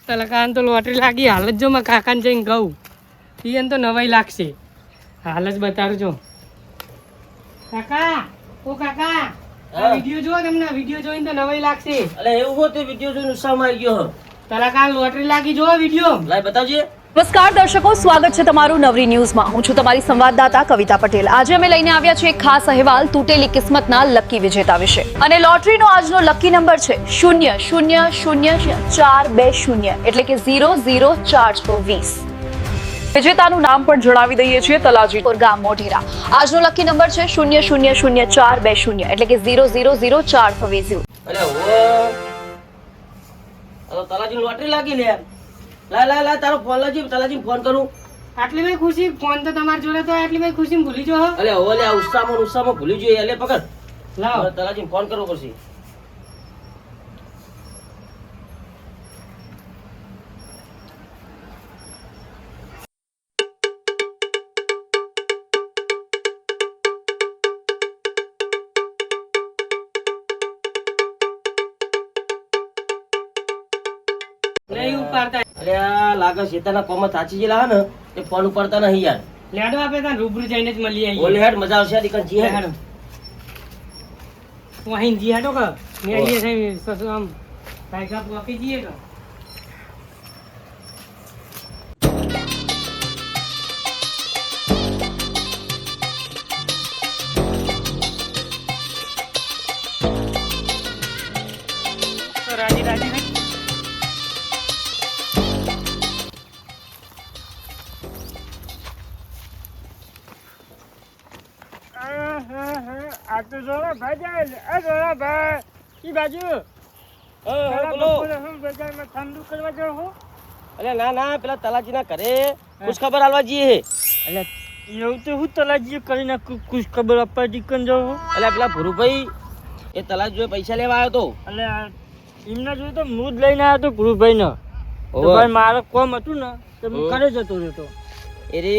તલકાન તો લોટરી લાગી હાલ જ જો માં કાકાને જઈને કહું ઈયન તો નવાઈ લાગશે હાલ જ બતાડું જો કાકા ઓ કાકા આ વિડિયો જો તમને વિડિયો જોઈને તો નવાઈ લાગશે અલે એવું હો તે વિડિયો જોઈને ઉત્સાહમાં આવી ગયો તલકાન લોટરી લાગી જો વિડિયો લાય બતાવજે નમસ્કાર દર્શકો, સ્વાગત છે તમારું નવરી ન્યૂઝમાં. હું છું તમારી સંવાદદાતા કવિતા પટેલ. આજે અમે લઈને આવ્યા છીએ એક ખાસ અહેવાલ તૂટેલી કિસ્મતના લકી વિજેતા વિશે. અને લોટરીનો આજનો લકી નંબર છે 000420 એટલે કે 00420. વિજેતાનું નામ પણ જણાવી દઈએ છીએ, તલાજીપુર ગામ મોઢેરા. આજનો લકી નંબર છે 000420 એટલે કે 0000420. અલે ઓ અલો તલાજી લોટરી લાગી લે લાય તારો ફોન લાજી તલાજી ફોન કરું આટલી ભાઈ ખુશી ફોન તો તમારી જોડે તો આટલી ભાઈ ખુશી ભૂલી જો અલે ઓ લે ઉત્સાહમાં ભૂલી જોઈએ અલે પકડ લાવ તલાજી ફોન કરવો પડશે અરે આ લાગે શેતાના કોમમાં સાચી ગયેલા ને એ ફોન ઉપાડતા નહીં યાર લેડો આપે ત્યાં રૂબરૂ જઈને જ મળી આવીએ ઓલે હેડ મજા આવશે દીકન જી હેડ હું અહીં જી હેડો કે મેળીએ છે સસુ આમ ભાઈકા પોકી જઈએ કે રાજી રાજી ભાઈ આ તો જોવા ભાઈ જાય જોવા ભાઈ ઈ બાજુ બોલો બજારમાં ઠંડુ કરવા જાવ હો અલે ના પેલા તલાજીના ઘરે ખુશ ખબર આલવા જઈએ એટલે એવું તો હું તલાજી કરીને ખુશ ખબર આપવા દીકન જાવ હો અલે પેલા ભુરુભાઈ એ તલાજ જોડે પૈસા લેવા આવ્યો તો એટલે એમના જોડે તો હું જ લઈને આવ્યો તો ગુરુભાઈ નો ભાઈ મારે કોમ હતું ને તો હું ઘરે જતો રહ્યો એ રે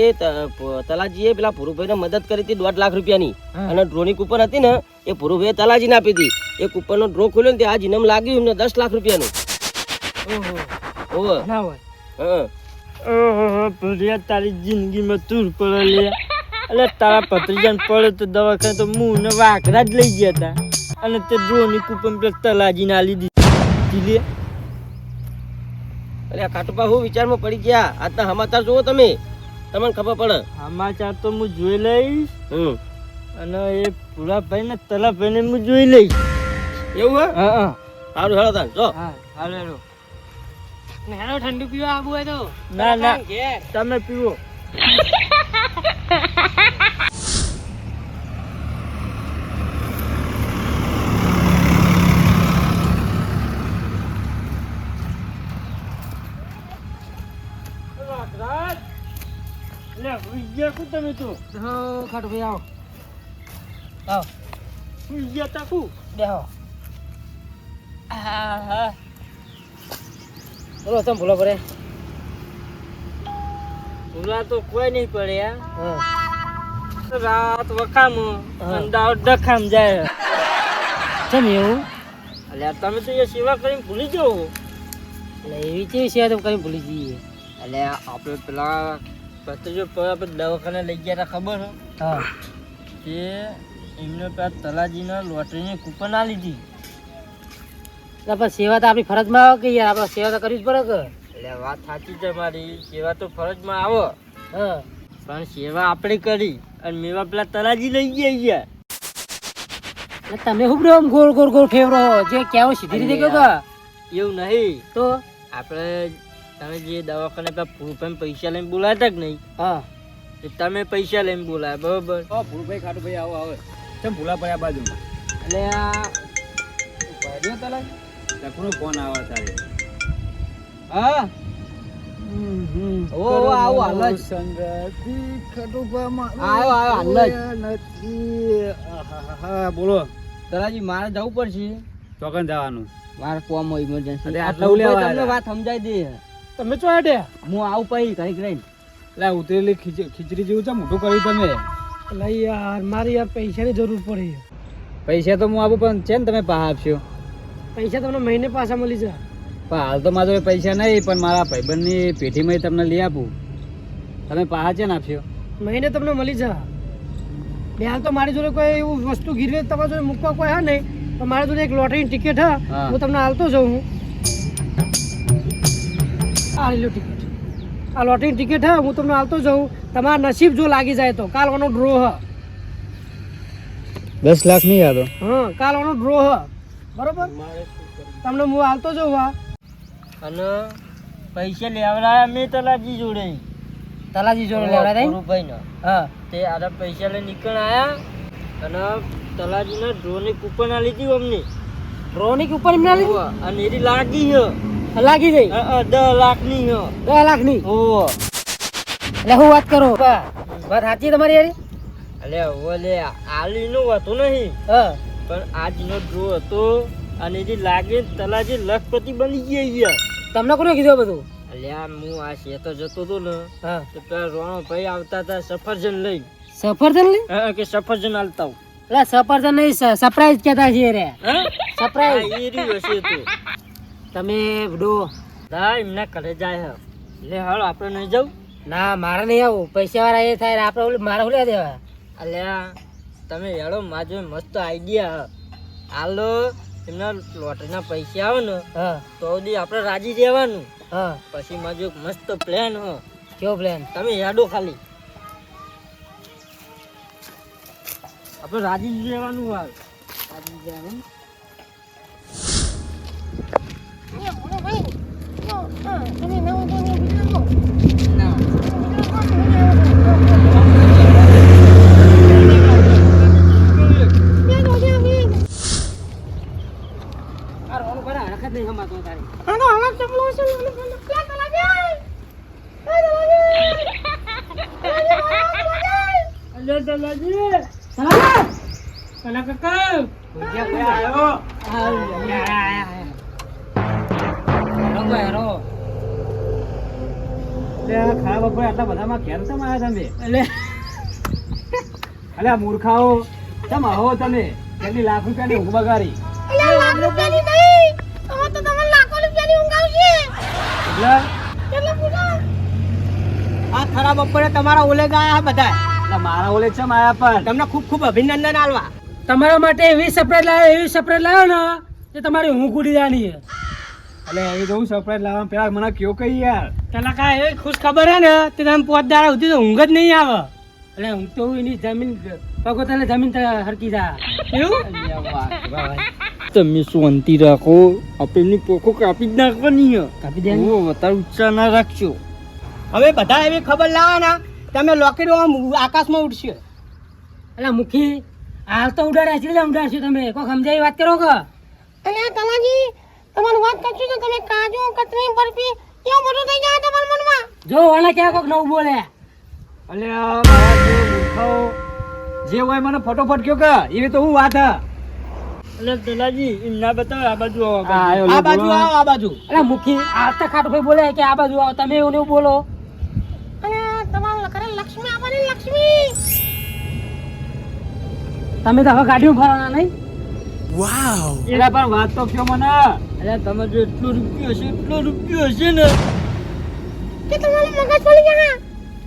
તલાજીએ પેલા ભુરુભાઈને મદદ કરી હતી 2.5 લાખ રૂપિયાની અને ડ્રોની કૂપન હતી ને એ ભુરુભાઈએ તલાજીને આપી હતી એ કૂપનનો ડ્રો ખોલ્યો ને તે આજ ઇનામ લાગ્યું એમને 10 લાખ રૂપિયાનું ઓહો ના હોય હા ઓહો ભૂરિયા તારી જિંદગીમાં તુર પડે લે એટલે તારા ભત્રીજાને પડે તો દવાખાને તો મું ને વાકરા જ લઈ ગયા હતા અને તે ડ્રોની કૂપન પેલા તલાજીને આલી દીધી લે અરે કાટુપા હું વિચારમાં પડી ગયા આજના સમાચાર જોવો તમે તમને ખબર પડે સમાચાર તો હું જોઈ લઈશ અને એ ભૂરાભાઈ ને તલાભાઈ ને હું જોઈ લઈશ એવું હે હા સારું હેડો તાન જો હા હાલો હેડો ઠંડુ પીવા આવું હોય તો ના તમે પીવો લે ઉઈયા કુ તમે તો હો ખાટો ભાઈ આવો ઉઈયા તાકુ બેહો હા બોલો તમે ભૂલા પડે ભૂલા તો કોઈ નહીં પડે યાર રાત વખામ દાવ ડખામ જાય કેમ એવું અલ્યા તમે તો એ સેવા કરીને ભૂલી જાઓ એટલે એવી કેવી સેવા તમે કરીને ભૂલી જઈએ એટલે આપણે પેલા પત્રીજો પર આપણે દવાખાને લઈ ગયા હતા ખબર હા કે એમને પેલા તલાજીના લોટરીની કૂપન આ લીધી એટલે સેવા તો આપણી ફરજમાં આવે કે યાર આપણે સેવા તો કરવી જ પડે કે એટલે વાત સાચી છે મારી સેવા તો ફરજમાં આવે હા પણ સેવા આપણે કરી અને મેવા પેલા તલાજી લઈ ગયા યાર તમે શું આમ ગોળ ગોળ ફેવરો જે કેવો સીધી રીતે કહો એવું નહીં તો આપણે તમે જે દવાખાને પેલા પૈસા લઈને બોલાતા કે નહીં હા તમે પૈસા લઈને બોલાય બરોબર ભૂલભાઈ ખાટું ભાઈ આવો આવે કેમ ભૂલા પડ્યા બાજુ એટલે આ તલાક લખનો ફોન આવે તારે હા ઓ આવો હાલ જ સંગતી ખટુભામાં આવો હાલ જ નથી હા બોલો તલાજી મારે જવું પડશે ચોકન જવાનું મારે કોમ ઇમરજન્સી આટલા તમને વાત સમજાઈ દે તમે ચો આડે હું આવું પઈ કઈ રહીને એટલે ઉતરેલી ખીચડી જેવું છે મોટું કર્યું તમે એટલે યાર મારે યાર પૈસાની જરૂર પડી પૈસા તો હું આપું પણ છે ને તમે પાછા આપશો પૈસા તમને મહિને પાછા મળી જાય પણ હાલ તો મારા જોડે પૈસા નહીં, પણ મારા ભાઈબંધની પેઢીમાં તમને લઈ આપું. તમે પાહા છે ને આપશો? મહિને તમને મળી જા. બે હાલ તો મારી જોડે કોઈ એવું વસ્તુ ગીરવે તમારી જોડે મૂકવા કોઈ હા નહીં, પણ મારી જોડે એક લોટરીની ટિકિટ હા, હા. હું તમને હાલતો જાઉં હું. આ લો ટિકિટ, આ લોટરીની ટિકિટ હા, હું તમને હાલતો જાઉં. તમારા નસીબ જો લાગી જાય તો કાલ વાનો ડ્રો હા. 10 લાખ નહીં આ તો. હા, કાલ વાનો ડ્રો હા, બરોબર? તમને હું હાલતો જાઉં હા. અને પૈસા લેવડાયા મેં તલાજી જોડે. તલાજી જોડે લેવડાવ્યા હતા? ભાઈ હા. તે આરા પૈસા લઈને નીકળ આયા અને તલાજીને ડ્રોની કૂપન આ લીધી અમને. ડ્રોની ઉપર એમને લીધી? હોવે. અને એરી લાગી છે. લાગી ગઈ 10 લાખની છે. 10 લાખની? હોવે. એટલે હું વાત કરું વાત સાચી તમારી યાર? અલે ઓલે આલીનું હતું નહીં, હા. પણ આજનો ડ્રો હતો અને એરી લાગે તલાજી લખપતિ બની ગયા. તમને કોને કીધું આ બધું? અલ્યા હું આ શેતો જતો હતો ને હા. તો પેલા રોણો ભાઈ આવતા હતા સફરજન લઈ. સફરજન લઈ? કે સફરજન હાલતા હું. એટલે સફરજન નહીં, સરપ્રાઈઝ કહેતા છીએ રે. સરપ્રાઈઝ. એ રહ્યું હશે તું. તમે ડો હા એમના ઘરે જાય હે. લે હાલ આપણે નહીં જવું. ના મારે નહીં આવું, પૈસા વાળા એ થાય આપણે ઓલી મારે ઓલી દેવા. અલ્યા તમે હેડો માજો મસ્ત આઈડિયા હાલો. એમના લોટરીના પૈસા આવે ને હા તો સુધી આપણે રાજી રહેવાનું. હા. પછી માજો એક મસ્ત પ્લાન હ. કેવો પ્લાન? તમે હેડો ખાલી, આપણે રાજી જ રહેવાનું. હાલ રાજી જ રહેવાનું. ખરાબ બપોરે આટલા બધામાં કેમ તમે આવ્યા તમે? અલ્યા મૂર્ખાઓ, કેમ આવો તમે? કેટલી લાખ રૂપિયાની ઊંઘ બગાડી. આ ખરાબ બપોરે તમારા ઓલે ગયા બધા. એટલે મારા ઓલે ચમ આયા પણ? તમને ખૂબ ખૂબ અભિનંદન આલવા. તમારા માટે એવી સરપ્રાઈઝ લાવ્યો ને કે તમારી ઊંઘ ઉડી જવાની છે. એટલે એ જવું સરપ્રાઈઝ લાવવા પેલા મને કયો કઈ યાર. પેલા કાંઈ એવી ખુશ ખબર હે ને તે તમે 5 દાડા સુધી તો ઊંઘ જ નહીં આવે. એટલે ઊંઘ તો એની જમીન પગોતલે જમીન હરકી જાય એવું. તમે શાંતિ રાખો, આપણે એમની પોખો કાપી જ નાખવાની છે. કાપી દે. વધારે ઉત્સાહ ના રાખશો. હવે બધા એવી ખબર લાવવાના તમે લોકેટ આકાશમાં ઉડશે. એટલે મુખી હાલ તો ઉડાડ્યા છે, ઉડાડશો તમે કોઈ સમજાવી વાત કરો કે? અલે તલાજી તમારું વાત કરશું તો તમે કાજુ કતરી બરફી એવું બધું થઈ જાય તમારા મનમાં. જો ઓલા ક્યાં કોક નવું બોલે. અલ્યા મારા જે મૂર્ખાઓ જે હોય મને ફટોફટ કયો કે એવી તો હું વાત હા. એટલે દલાજી એમ ના બતાવે આ બાજુ આવો, આ આ બાજુ. આ બાજુ આવો, આ બાજુ. એટલે મુખી હાલ તો ખાટો ભાઈ બોલે કે આ બાજુ આવો, તમે એવું ને એવું બોલો. અને તમારું ઘરે લક્ષ્મી આવવાની લક્ષ્મી. તમે તો હવે ગાડીમાં ફરવાના નહીં? એના પણ વાત તો કયો મને. અલ્યા તમે જો એટલો રૂપિયો હશે ને કે તમારું મગજ પડી જાય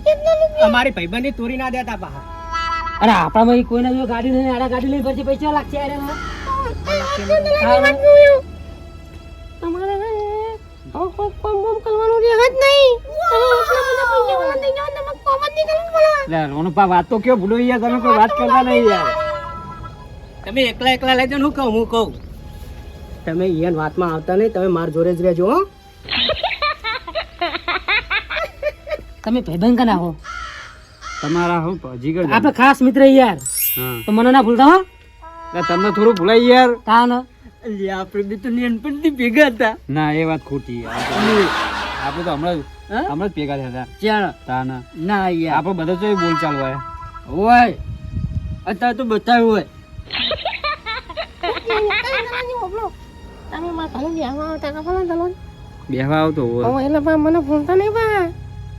કેટલો રૂપિયા. અમારી ભાઈબંધી તોરી ના દેતા પાછા. અરે આપણામાં કોઈને જો ગાડી નહીં, આડા ગાડી લઈ પછી પૈસા લાગશે. અરે તમારે હવે કોઈ કોમ બોમ કરવાનું રહે જ નહીં. તમે એટલા બધા પૈસા વાળા થઈ જાઓ તમે કોમ જ નહીં કરવું પડે. એટલે રોનપા વાત તો કયો ભૂલો યાર, તમે કોઈ વાત કરતા નહીં યાર. તમે એકલા લેજો ને હું કહું તમે ઈયન વાતમાં આવતા નહીં, તમે માર જોડે જ રહેજો હો. તમે ભાઈબંધ કના હો? તમારા હું જીગર આપણે ખાસ મિત્ર યાર, હા. તો મને ના ભૂલતા હો. એટલે તમને થોડું ભૂલાઈ યાર. તા ને અલ્યા આપણે બી તો નાનપણથી ભેગા હતા. ના એ વાત ખોટી યાર. આપણે તો હમણાં જ ભેગા થયા હતા. ચાલ તાના ના યાર આપણે બધા તો બોલ ચાલ હોય. હોય અત્યારે તો બતાવ્યું હોય. તલાજી બોલો તમે મારા ઘરે બેહવા આવતા ખબર ને તલાજી? બેહવા આવતો હોય. ઓ એટલે બા મને ભૂલતા નહીં બા.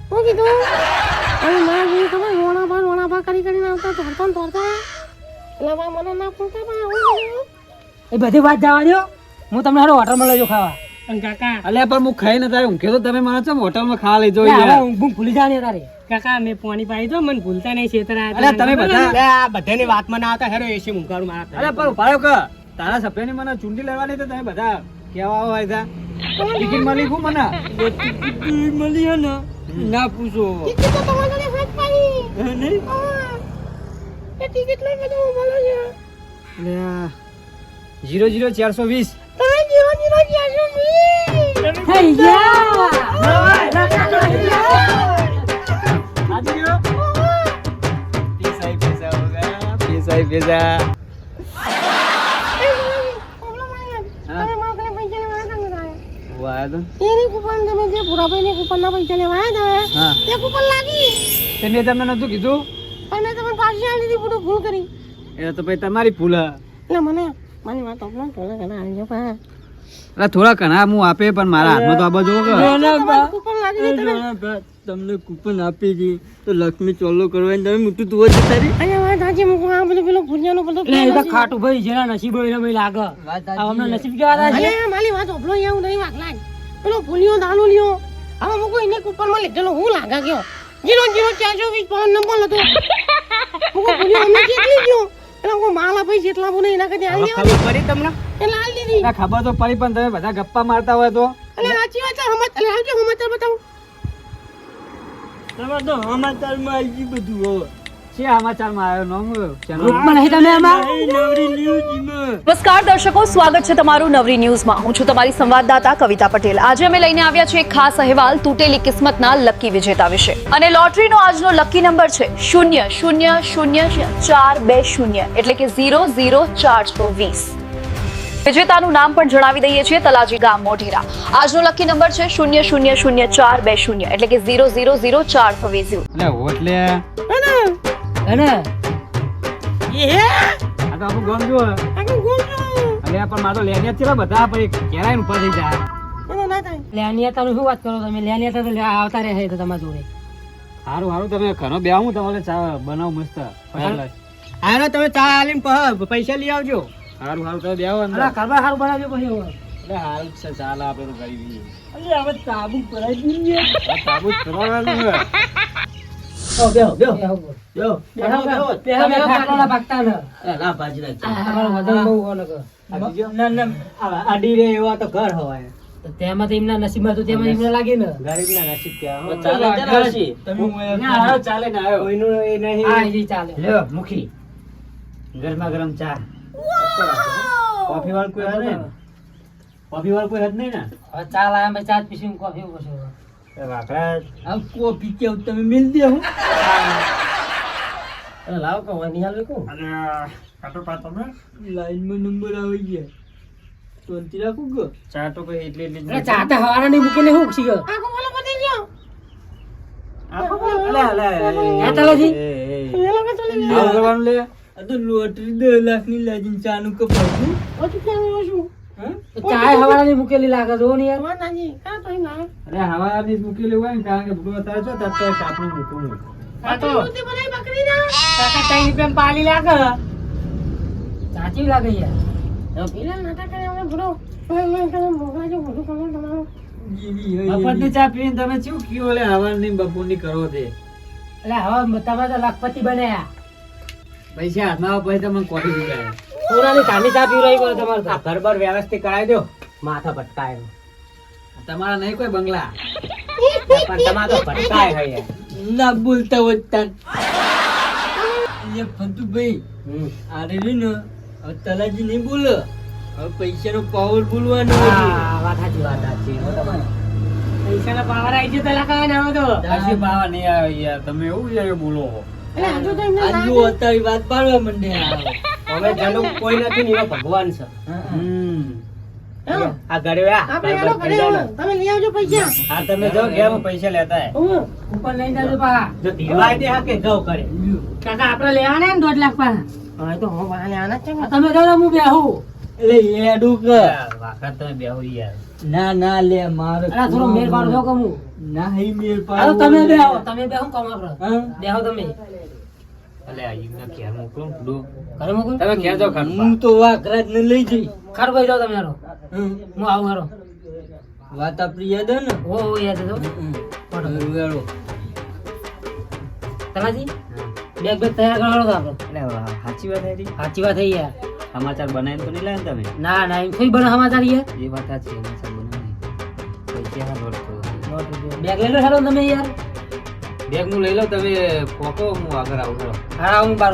હું કીધું અને મારા જેવી ખબર રોણા ભા કરીને આવતા તોડતા એટલે બા મને ના ભૂલતા બા. હું કીધું એ બધી વાત જવા દો, હું તમને હારો હોટલમાં લઈ જાઉં ખાવા. પણ કાકા અલ્યા પણ હું ખાઈ નતા ઊંઘે તો તમે મને ચમ હોટલમાં ખાવા લઈ જાઓ હવે યાર ઊંઘ ભૂલી જા ને તારે કાકા મેં પાણી પાઈ દો મને ભૂલતા નહીં છેતરા અલ્યા તમે બધા આ બધાની વાતમાં ના આવતા હેરો એસી ઊંઘાડું મારા અલ્યા પણ ઉપાડ્યો કે તારા સભ્યની મને ચૂંટી લેવાની તો તમે બધા કેવા હોય તા ટિકિટ મળી હું મને મળી હે ને ના પૂછો ટિકિટ તો તમારા જોડે હોય જ પાછી. હે નહીં હા. એ ટિકિટ લઈ બધું બોલો છે. અલ્યા 00420 તમે જીવો જીવો જ્યાં થઈ ગયા પૈસા તમે મારા કને પૈસા લેવા આવ્યા હતા ને વાહ તો એની કૂપન તમે જે ભૂરાભાઈની કૂપનના પૈસા લેવા આવ્યા હતા હા તે કૂપન લાગી તેને તમને નતું કીધું અને તમે પાછી આલી દીધી પૂરું ભૂલ કરી એ તો ભાઈ તમારી ભૂલ હે. એટલે મને મારી વાત આપણા થોડા ઘણા આવી પા અલા થોડા ઘણા હું આપે પણ મારા હાથમાં તો આ બધું તમારી કૂપન લાગી ગઈ તમે તમને કૂપન આપી હતી તો લક્ષ્મી ચોલ્લો કરવાની તમે મોટું તું જ તારી અહીંયા વાત સાચી મૂકું આ બધું પેલો ભુરિયાનું બધું એટલે એ તો ખાટું ભાઈ જેના નસીબ હોય એને ભાઈ લાગે આ અમને નસીબ કેવા હતા છે અરે મારી વાત ઓપલો એવું નહીં વાગલા પેલો ભૂલિયો દાણો લ્યો હવે મૂકો એને કૂપનમાં લીધેલો હું લાગા ગયો 00420 પાન નંબર હતો મૂકો ભૂલિયો અમને કેટલી ગયો એટલે હું માલા ભાઈ જેટલા બોને એના કદી આલી ખબર પડી તમને એટલે આલી દીધી ના ખબર તો પડી પણ તમે બધા ગપ્પા મારતા હોય તો એટલે સાચી વાત છે હમત એટલે આવજો હમત બતાવું તમે તો સમાચારમાં આવી ગયું બધું હવે છે સમાચારમાં આવ્યો નામ ચેનલ ગ્રુપમાં નહીં તમે એમાં નવરી ન્યૂઝમાં નમસ્કાર દર્શકો, સ્વાગત છે તમારું નવરી ન્યૂઝમાં. હું છું તમારી સંવાદદાતા કવિતા પટેલ. આજે અમે લઈને આવ્યા છીએ એક ખાસ અહેવાલ તૂટેલી કિસ્મતના લકી વિજેતા વિશે. અને લોટરીનો આજનો લકી નંબર છે 0000420 એટલે કે 00420. વિજેતાનું નામ પણ જણાવી દઈએ છીએ, તલાજી ગામ મોઢેરા. આજનો લકી નંબર છે 0000420 એટલે કે 0000420. એટલે હોટ લે અને આ તો આપણું ગામ જો આગળ ગોળજો અલ્યા પણ મારો લેનિયા ચેલા બધા પણ કેરાય ઉપર થઈ જાય એનો ના થાય લેનિયાતાનું શું વાત કરો તમે? લેનિયાતા તો આવતા રહે છે તમારા જોડે. સારું સારું તમે ઘણો બે હું તમારે ચા બનાવ મસ્ત હાલો તમે ચા આલીને પૈસા લઈ આવજો. સારું સારું તમે બે આવો અંદર અલા કારબાર સારું બનાવજો પછી હવે. એટલે હાલ છે ચાલ આપણે તો ગરીબી અલે હવે તાબુ ભરાઈ ગયું છે. આ તાબૂત કરવાનું હે. બેહો બેહો. બેહો ખાટલાના ભાગતા ન. ના ભાજી નાખ તમારો વજન બહુ હોય નકર. ના ના આડી રે એવા તો ઘર હવાય તો તેમાં તો એમના નસીબમાં તો તેમાં એમને લાગે ને. ગરીબના નસીબ ક્યાં ચાલે ચાલે હસી. ના આવ્યો ચાલે ને આવ્યો કોઈનું એ નહીં હા એ ચાલે. લ્યો મુખી ગરમા ગરમ ચા કોફી વાળું કોઈ હદ નહીં ને? કોફી વાળું કોઈ હદ નહીં ને હવે ચા લાયા મેં ચા જ પીસી હું કોફી ઉપર છે. એ વાકડા આ કોફી કેવું તમે મિલ દે હું અરે લાવો કે હોય નિહાલ વેકું. અને કાટો પા તમે લાઈનમાં નંબર આવી ગયા શાંતિ રાખું કે ચા તો કોઈ એટલી એટલી જ અરે ચા તો હવારે નહીં મૂકીને શું ઉગશી ગયો? આખો બોલો પતી ગયો હે તલાજી? એ લોકો ચલી ગયા આવું કરવાનું લે આ તો લોટરી 10 લાખની લાગીને ચાનું કપાતું ઓછું કેવું ઓછું તો ચા હવારે નહીં મૂકેલી લાગે જો ને યાર. વાત સાચી કાં તો ના અરે હવા ની મૂકેલી હોય ને કારણ કે બધું અત્યારે છો તાર તો કાપડું મૂકવું આ તો તે બનાવી બકરી ના કાકા 3 રૂપિયામાં પાલી લાગે. ચાચી લાગે યાર. પેલા નાટક કરે અમે ભરો ઓય કરે મોગા જો બધું કરો તમારું મફતની ચા પીને તમે શું કયો લે હવાની બપોરની કરો તે એટલે હવે તમે તો લખપતિ બન્યા. પૈસા હાથમાં આવે પછી તમને કોફી પીવડાવે સોનાની ચાની ચા પીવડાવી પડે તમારે તો. ઘર બર વ્યવસ્થિત કરાવી દો માથા ભટકાય તમારા નહીં કોઈ બંગલા પણ તમારે તો ભટકાય હોય ના બોલતા હોતા એ ફંતુભાઈ આરે રે ને હવે તલાજી નહીં બોલો હવે પૈસાનો પાવર બોલવાનો હા, વાત સાચી. પૈસાના પાવર આવી ગયો તો લખાવાના હવે તો. દાસી બાવા નહીં આવે યાર તમે એવું છે બોલો એટલે આજુ તો એમને આજુ અત્યારે વાત પાડવા માંડે હવે જન્મ કોઈ નથી ને એવા ભગવાન છે આ ઘરે આપણે એનો ઘરે તમે લઈ આવજો પૈસા હા તમે જો ઘેર પૈસા લેતા હે ઉપર લઈને જાજો પાછા. જો ધીરવાય દે હા કે ગૌ કરે કાકા આપણે લેવાના ને 2 લાખ પાછા. હવે તો હું વાલે આના છે આ તમે જાઓ હું બેહું. એટલે એડું કર વાખર તમે બેહો યાર ના ના લે મારો અલા થોડો મેર પાડો છો કમું. ના હી મેર હાલો તમે બેહો. તમે બેહો કામ આપણે. હા? બેહો તમે. અલે આ ઈના ઘેર મોકલો ડો ઘરે મોકલું? તમે ઘેર જાઓ ખાન હું તો વાકરાજ ને લઈ જઈ ખારું ભાઈ જાઓ તમે હારો. હું આવું હારો. વાત આપણી યાદ હે ને ઓ યાદ હતો વેળો તલાજી બેગ બેગ તૈયાર કરવાનો હતો આપણે એટલે સાચી વાત હતી સાચી વાત થઈ યાર સમાચાર બનાવીને તો નહીં લાયા ને તમે ના ના એમ કોઈ બને સમાચાર યાર એ વાત સાચી સમાચાર બનાવી પૈસા હા દોડતો બેગ લઈ લો હેલો તમે યાર બેગ હું લઈ લઉં તમે પોકો હું આગળ આવું હા હું બાર